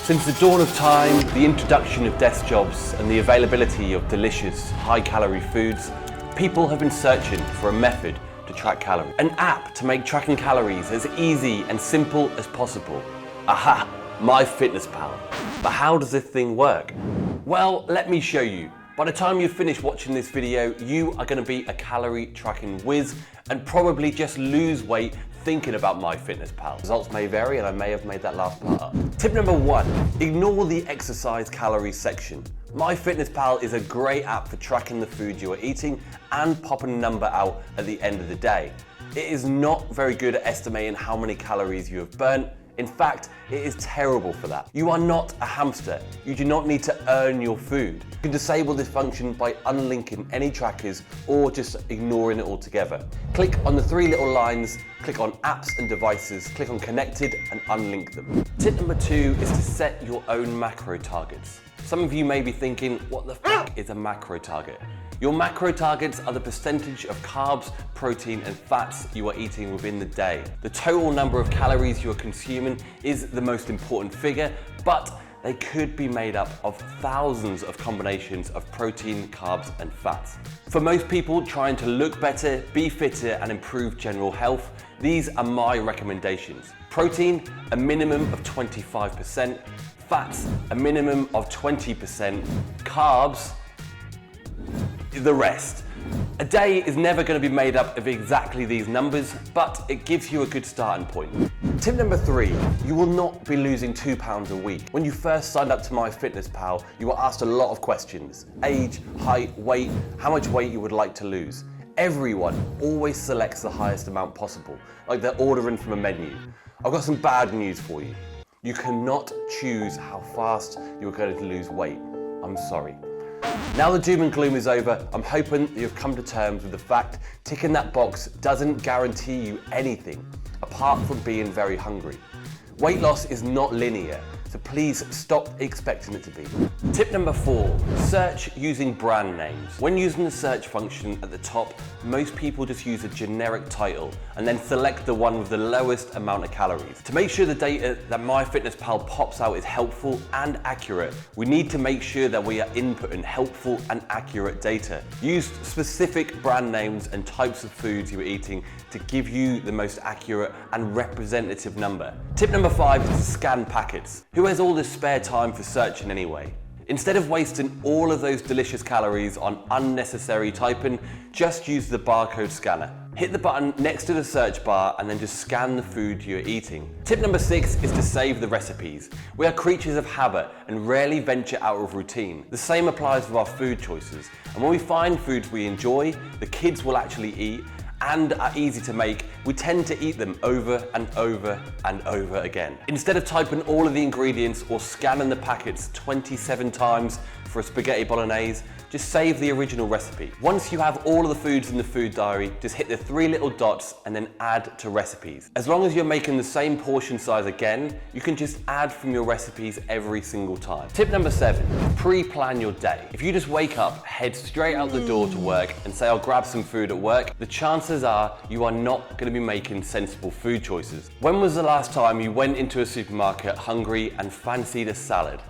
Since the dawn of time, the introduction of desk jobs and the availability of delicious, high-calorie foods, people have been searching for a method to track calories. An app to make tracking calories as easy and simple as possible. Aha! MyFitnessPal. But how does this thing work? Well, let me show you. By the time you finish watching this video, you are going to be a calorie tracking whiz and probably just lose weight thinking about MyFitnessPal. Results may vary and I may have made that last part up. Tip number 1, ignore the exercise calories section. MyFitnessPal is a great app for tracking the food you are eating and popping a number out at the end of the day. It is not very good at estimating how many calories you have burnt. In fact, it is terrible for that. You are not a hamster. You do not need to earn your food. You can disable this function by unlinking any trackers or just ignoring it altogether. Click on the 3 little lines, click on apps and devices, click on connected and unlink them. Tip number 2 is to set your own macro targets. Some of you may be thinking, what the fuck is a macro target? Your macro targets are the percentage of carbs, protein and fats you are eating within the day. The total number of calories you are consuming is the most important figure, but they could be made up of thousands of combinations of protein, carbs and fats. For most people trying to look better, be fitter and improve general health, these are my recommendations. Protein, a minimum of 25%, fats, a minimum of 20%, carbs, the rest. A day is never going to be made up of exactly these numbers, but it gives you a good starting point. Tip number 3, you will not be losing 2 pounds a week. When you first signed up to MyFitnessPal, you were asked a lot of questions. Age, height, weight, how much weight you would like to lose. Everyone always selects the highest amount possible, like they're ordering from a menu. I've got some bad news for you. You cannot choose how fast you're going to lose weight. I'm sorry. Now the doom and gloom is over, I'm hoping that you've come to terms with the fact ticking that box doesn't guarantee you anything, apart from being very hungry. Weight loss is not linear, so please stop expecting it to be. Tip number 4, search using brand names. When using the search function at the top, most people just use a generic title and then select the one with the lowest amount of calories. To make sure the data that MyFitnessPal pops out is helpful and accurate, we need to make sure that we are inputting helpful and accurate data. Use specific brand names and types of foods you are eating to give you the most accurate and representative number. Tip number 5 is to scan packets. Who has all this spare time for searching anyway? Instead of wasting all of those delicious calories on unnecessary typing, just use the barcode scanner. Hit the button next to the search bar and then just scan the food you're eating. Tip number 6 is to save the recipes. We are creatures of habit and rarely venture out of routine. The same applies with our food choices. And when we find foods we enjoy, the kids will actually eat, and are easy to make, we tend to eat them over and over and over again. Instead of typing all of the ingredients or scanning the packets 27 times for a spaghetti bolognese, just save the original recipe. Once you have all of the foods in the food diary, just hit the 3 little dots and then add to recipes. As long as you're making the same portion size again, you can just add from your recipes every single time. Tip number 7, pre-plan your day. If you just wake up, head straight out the door to work and say I'll grab some food at work, the chances are you are not going to be making sensible food choices. When was the last time you went into a supermarket hungry and fancied a salad?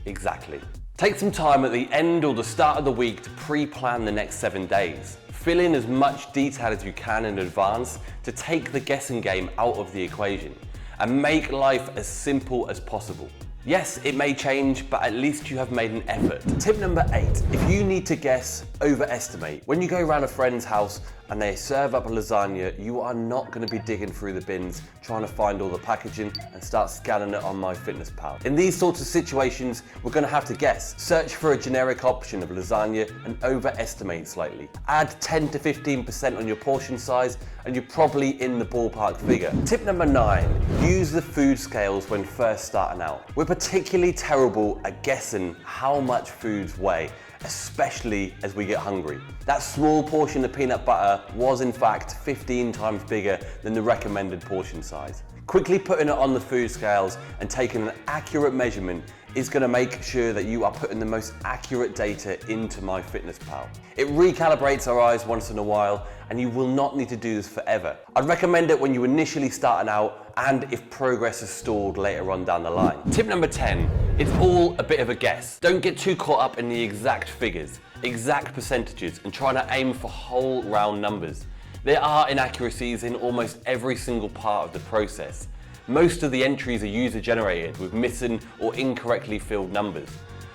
Exactly. Take some time at the end or the start of the week to pre-plan the next 7 days. Fill in as much detail as you can in advance to take the guessing game out of the equation and make life as simple as possible. Yes, it may change, but at least you have made an effort. Tip number 8, if you need to guess, overestimate. When you go around a friend's house and they serve up a lasagna, you are not going to be digging through the bins trying to find all the packaging and start scanning it on MyFitnessPal. In these sorts of situations, we're going to have to guess. Search for a generic option of lasagna and overestimate slightly. Add 10 to 15% on your portion size and you're probably in the ballpark figure. Tip number 9, use the food scales when first starting out. We're particularly terrible at guessing how much foods weigh, especially as we get hungry. That small portion of peanut butter was in fact 15 times bigger than the recommended portion size. Quickly putting it on the food scales and taking an accurate measurement is going to make sure that you are putting the most accurate data into MyFitnessPal. It recalibrates our eyes once in a while and you will not need to do this forever. I'd recommend it when you're initially starting out and if progress is stalled later on down the line. Tip number 10, it's all a bit of a guess. Don't get too caught up in the exact figures, exact percentages, and try to aim for whole round numbers. There are inaccuracies in almost every single part of the process. Most of the entries are user generated with missing or incorrectly filled numbers.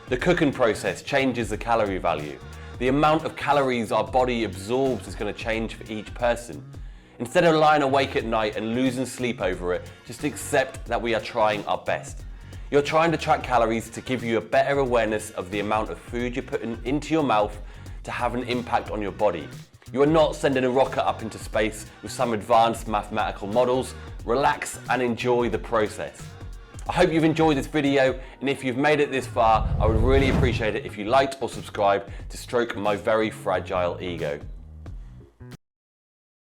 The cooking process changes the calorie value. The amount of calories our body absorbs is going to change for each person. Instead of lying awake at night and losing sleep over it, just accept that we are trying our best. You're trying to track calories to give you a better awareness of the amount of food you're putting into your mouth to have an impact on your body. You are not sending a rocket up into space with some advanced mathematical models. Relax and enjoy the process. I hope you've enjoyed this video, and if you've made it this far, I would really appreciate it if you liked or subscribed to stroke my very fragile ego.